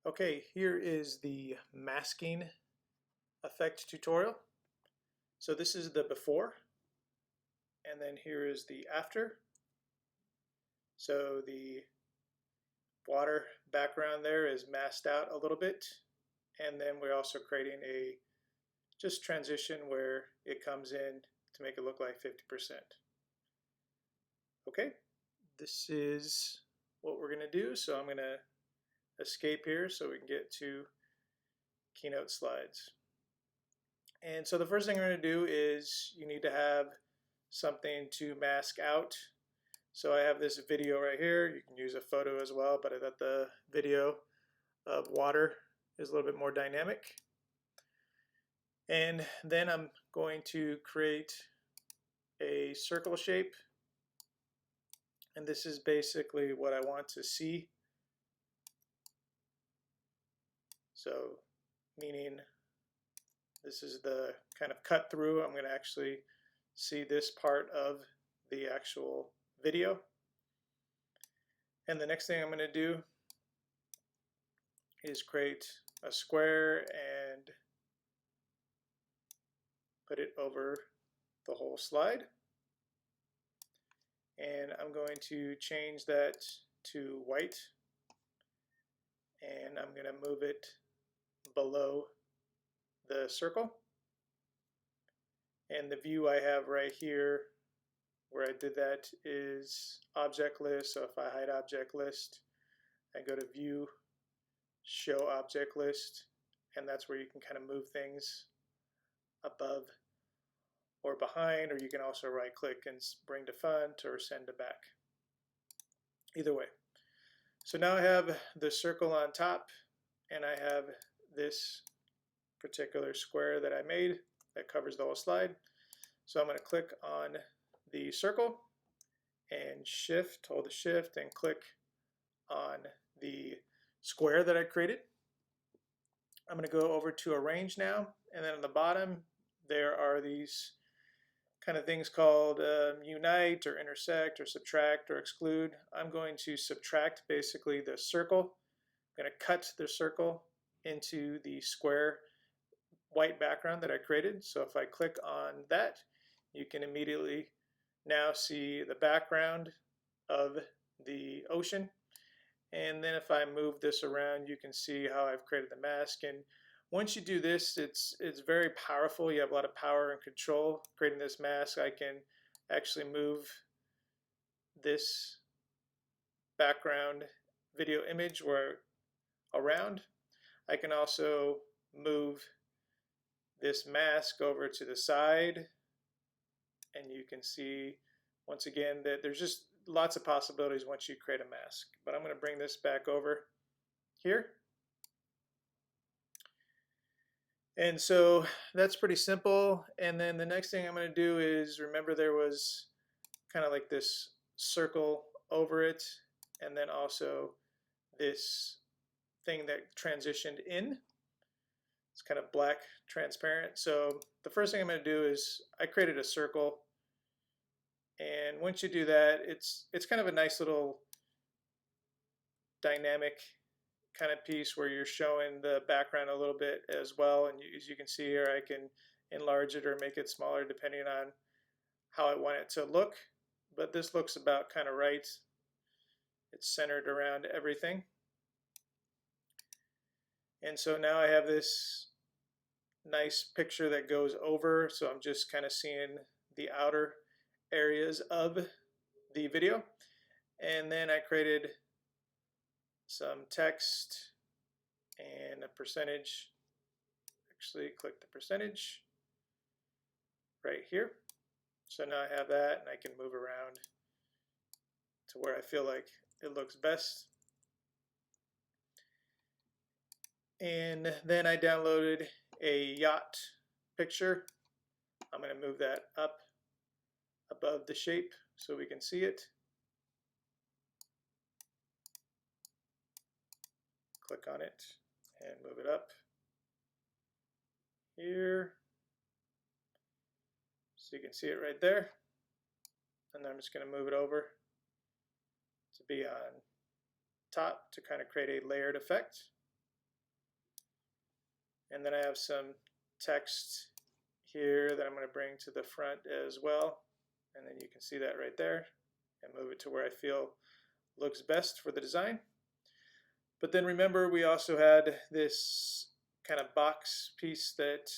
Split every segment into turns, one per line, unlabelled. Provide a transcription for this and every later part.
Okay, here is the masking effect tutorial. So this is the before, and then here is the after. So the water background there is masked out a little bit, and then we're also creating a just transition where it comes in to make it look like 50%. Okay, this is what we're going to do. So I'm going to escape here so we can get to Keynote slides. And so the first thing we're going to do is you need to have something to mask out. So I have this video right here. You can use a photo as well, but I thought the video of water is a little bit more dynamic. And then I'm going to create a circle shape. And this is basically what I want to see. So meaning this is the kind of cut through. I'm going to actually see this part of the actual video. And the next thing I'm going to do is create a square and put it over the whole slide. And I'm going to change that to white, and I'm going to move it below the circle. And the view I have right here where I did that is object list. So if I hide object list, I go to view, show object list, and that's where you can kind of move things above or behind, or you can also right click and bring to front or send to back. Either way. So now I have the circle on top, and I have this particular square that I made that covers the whole slide. So I'm going to click on the circle and hold the shift and click on the square that I created. I'm going to go over to arrange now, and then on the bottom there are these kind of things called unite or intersect or subtract or exclude. I'm going to subtract basically the circle. I'm going to cut the circle into the square white background that I created. So if I click on that, you can immediately now see the background of the ocean. And then if I move this around, you can see how I've created the mask. And once you do this, it's very powerful. You have a lot of power and control creating this mask. I can actually move this background video image around. I can also move this mask over to the side, and you can see once again that there's just lots of possibilities once you create a mask. But I'm going to bring this back over here. And so that's pretty simple. And then the next thing I'm going to do is, remember there was kind of like this circle over it, and then also this thing that transitioned in. It's kind of black transparent. So the first thing I'm going to do is I created a circle, and once you do that, it's kind of a nice little dynamic kind of piece where you're showing the background a little bit as well. And as you can see here, I can enlarge it or make it smaller depending on how I want it to look. But this looks about kind of right. It's centered around everything. And so now I have this nice picture that goes over. So I'm just kind of seeing the outer areas of the video. And then I created some text and a percentage. Actually, click the percentage right here. So now I have that, and I can move around to where I feel like it looks best. And then I downloaded a yacht picture. I'm going to move that up above the shape so we can see it. Click on it and move it up here so you can see it right there. And I'm just going to move it over to be on top to kind of create a layered effect. And then I have some text here that I'm going to bring to the front as well. And then you can see that right there and move it to where I feel looks best for the design. But then remember, we also had this kind of box piece that,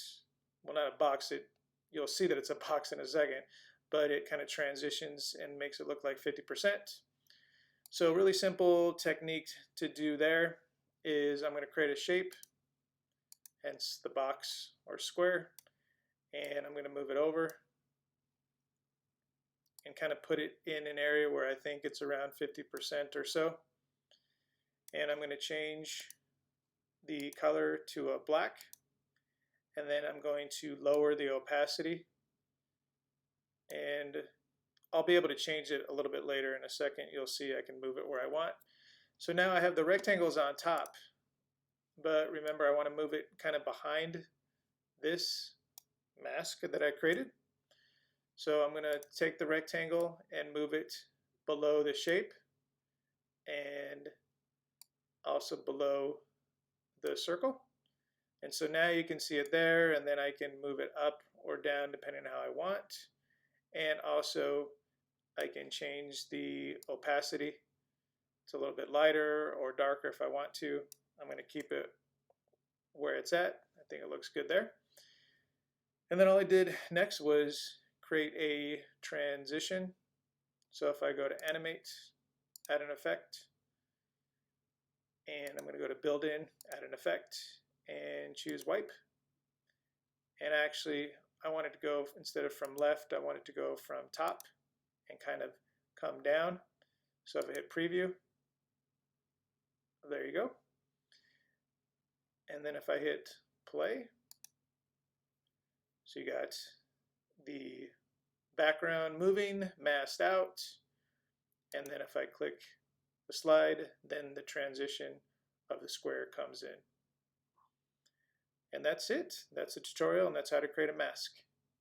well, not a box, you'll see that it's a box in a second, but it kind of transitions and makes it look like 50%. So really simple technique to do there is I'm going to create a shape, hence the box or square, and I'm going to move it over and kind of put it in an area where I think it's around 50% or so. And I'm going to change the color to a black, and then I'm going to lower the opacity, and I'll be able to change it a little bit later in a second. You'll see I can move it where I want. So now I have the rectangles on top, but remember I want to move it kind of behind this mask that I created. So I'm going to take the rectangle and move it below the shape and also below the circle. And so now you can see it there, and then I can move it up or down depending on how I want. And also I can change the opacity to a little bit lighter or darker if I want to. I'm going to keep it where it's at. I think it looks good there. And then all I did next was create a transition. So if I go to animate, add an effect, and I'm going to go to build in, add an effect, and choose wipe. And actually I wanted to go, instead of from left, I wanted to go from top and kind of come down. So if I hit preview, there you go. And then if I hit play, so you got the background moving, masked out, and then if I click the slide, then the transition of the square comes in. And that's it. That's the tutorial, and that's how to create a mask.